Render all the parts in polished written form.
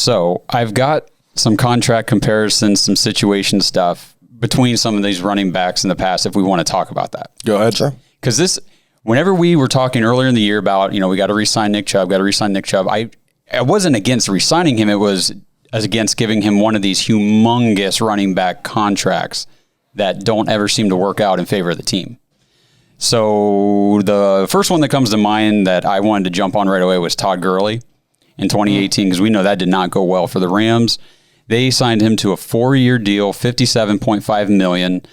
So I've got some contract comparisons, some situation stuff between some of these running backs in the past, if we want to talk about that. Go ahead. Sure. Because whenever we were talking earlier in the year about, we got to re-sign Nick Chubb, I wasn't against re-signing him. It was against giving him one of these humongous running back contracts that don't ever seem to work out in favor of the team. So the first one that comes to mind that I wanted to jump on right away was Todd Gurley in 2018, because we know that did not go well for the Rams. They signed him to a 4-year deal, $57.5 million,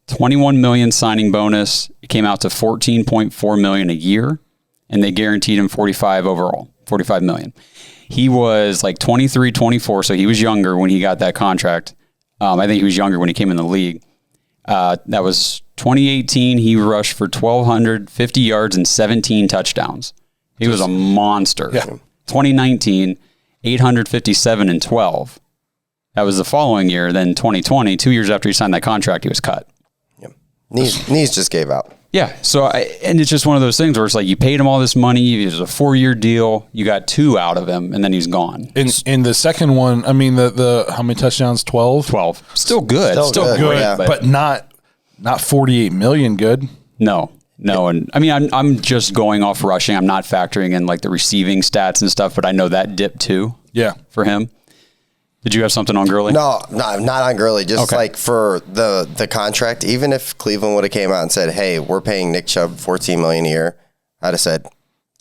$21 million signing bonus. It came out to $14.4 million a year, and they guaranteed him $45 million. He was like 23, 24, so he was younger when he got that contract. I think he was younger when he came in the league. That was 2018. He rushed for 1,250 yards and 17 touchdowns. He was a monster. Yeah. 2019, 857 and 12. That was the following year. Then 2020, 2 years after he signed that contract, he was cut. Yep. Knees just gave out. Yeah. So, and it's just one of those things where it's like you paid him all this money. It was a 4-year deal. You got 2 out of him, and then he's gone. In the second one, I mean, the how many touchdowns? 12? 12. Still good. Still good, yeah. but not 48 million good. No. And I mean, I'm just going off rushing. I'm not factoring in like the receiving stats and stuff, but I know that dipped too. Yeah. For him. Did you have something on Gurley? No, not on Gurley. Just like for the contract, even if Cleveland would have came out and said, hey, we're paying Nick Chubb $14 million a year, I'd have said,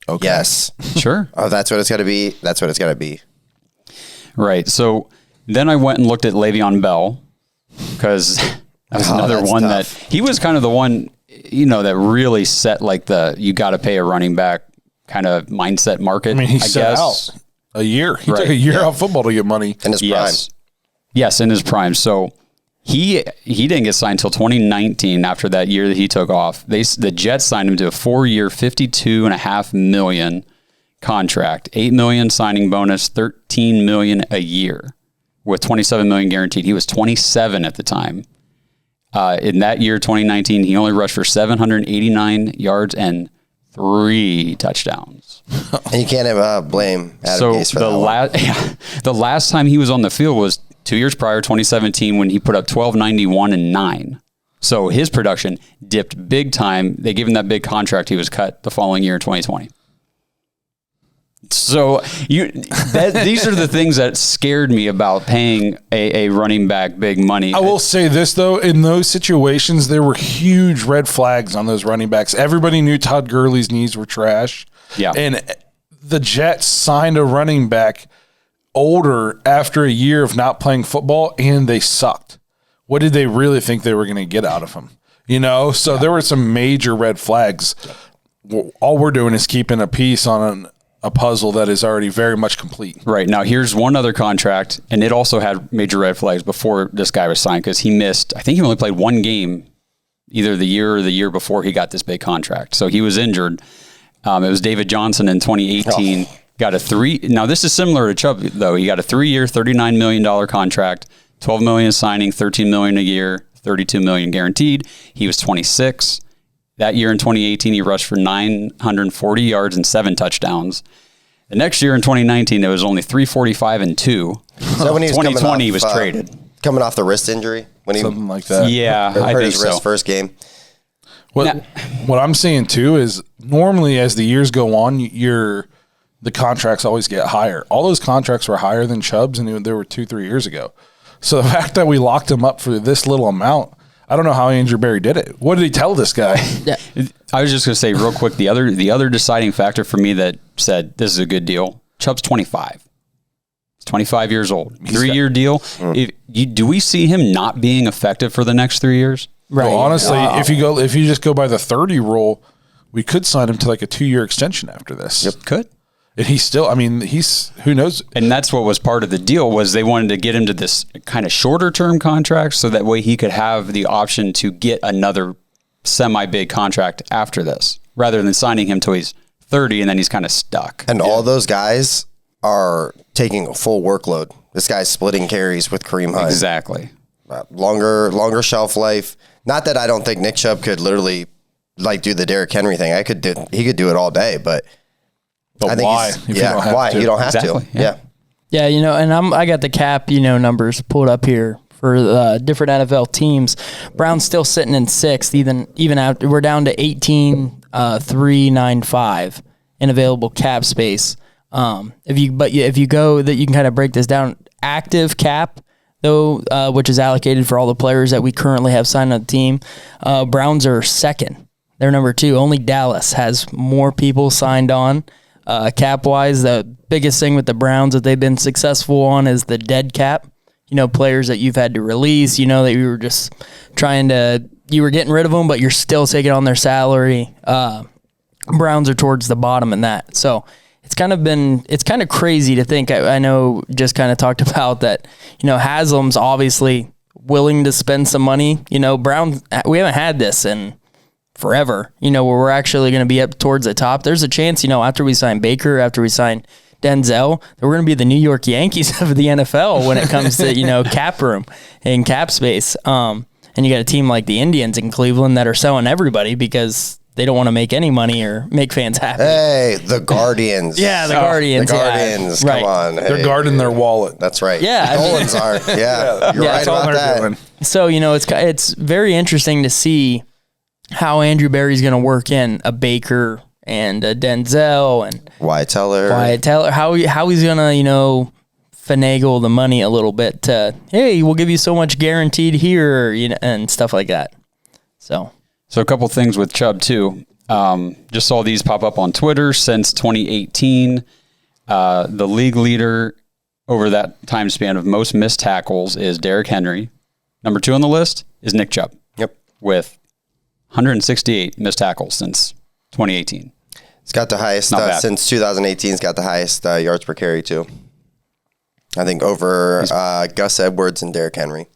okay. Yes. Sure. Oh, that's what it's got to be. That's what it's got to be. Right. So then I went and looked at LeVeon Bell, because that was another one tough. that he was kind of the one, that really set like you got to pay a running back kind of mindset market. I mean, he set out a year. He took a year off football to get money. In his prime. Yes, in his prime. So he didn't get signed until 2019 after that year that he took off. The Jets signed him to a 4-year, $52.5 million contract, $8 million signing bonus, $13 million a year with $27 million guaranteed. He was 27 at the time. In that year, 2019, he only rushed for 789 yards and 3 touchdowns. And you can't blame Adam Gase for that. The last time he was on the field was 2 years prior, 2017, when he put up 1,291 and 9. So his production dipped big time. They gave him that big contract. He was cut the following year in 2020. So these are the things that scared me about paying a running back big money. I will say this, though. In those situations, there were huge red flags on those running backs. Everybody knew Todd Gurley's knees were trash. Yeah. And the Jets signed a running back older after a year of not playing football, and they sucked. What did they really think they were going to get out of him? So there were some major red flags. All we're doing is keeping a piece on a puzzle that is already very much complete. Right. Now, here's one other contract, and it also had major red flags before this guy was signed, because he missed, I think he only played 1 game either the year or the year before he got this big contract. So he was injured. It was David Johnson in 2018. Got a 3. Now, this is similar to Chubb, though. He got a 3-year, $39 million contract, $12 million signing, $13 million a year, $32 million guaranteed. He was 26. That year in 2018, he rushed for 940 yards and 7 touchdowns. The next year in 2019, it was only 345 and 2. So when he was 2020, he was traded. Coming off the wrist injury? Something like that. Yeah, I hurt think his so. wrist first game. What I'm seeing, too, is normally as the years go on, the contracts always get higher. All those contracts were higher than Chubb's, and they were 2-3 years ago. So the fact that we locked him up for this little amount, I don't know how Andrew Berry did it. What did he tell this guy? Yeah. I was just going to say real quick, the other deciding factor for me that said this is a good deal, Chubb's 25. He's 25 years old. 3-year deal. Do we see him not being effective for the next 3 years? Right. Well, honestly, if you just go by the 30 rule, we could sign him to like a 2-year extension after this. Yep, could. And he's still, who knows? And that's what was part of the deal, was they wanted to get him to this kind of shorter term contract so that way he could have the option to get another semi-big contract after this, rather than signing him till he's 30 and then he's kind of stuck. And all those guys are taking a full workload. This guy's splitting carries with Kareem Hunt. Exactly. Longer shelf life. Not that I don't think Nick Chubb could literally do the Derrick Henry thing. He could do it all day, but I think why? why? You don't have exactly. to. Yeah. Yeah, and I got the cap, numbers pulled up here for different NFL teams. Browns still sitting in sixth, even after we're down to 18,395 in available cap space. If you go that you can kind of break this down, active cap though, which is allocated for all the players that we currently have signed on the team. Browns are second. They're number 2. Only Dallas has more people signed on. Cap wise, the biggest thing with the Browns that they've been successful on is the dead cap. Players that you've had to release, that you were just you were getting rid of them, but you're still taking on their salary. Browns are towards the bottom in that. So it's kind of crazy to think. I know just kind of talked about that, Haslam's obviously willing to spend some money. Browns, we haven't had this in forever, where we're actually going to be up towards the top. There's a chance, after we sign Baker, after we sign Denzel, that we're going to be the New York Yankees of the NFL when it comes to, cap room and cap space. And you got a team like the Indians in Cleveland that are selling everybody because they don't want to make any money or make fans happy. Hey, the Guardians. Yeah, the Guardians. The Guardians. Yeah. Come on. They're guarding their wallet. That's right. Yeah. The Dolans are. Yeah. You're right about that. Doing. So, it's very interesting to see how Andrew Berry's going to work in a Baker and a Denzel and Wyatt Teller. How he's going to, finagle the money a little bit to, hey, we'll give you so much guaranteed here, and stuff like that. So a couple things with Chubb too. Just saw these pop up on Twitter since 2018. The league leader over that time span of most missed tackles is Derrick Henry. Number 2 on the list is Nick Chubb. Yep. With 168 missed tackles since 2018. It's got the highest since 2018. It's got the highest yards per carry too. I think over Gus Edwards and Derrick Henry.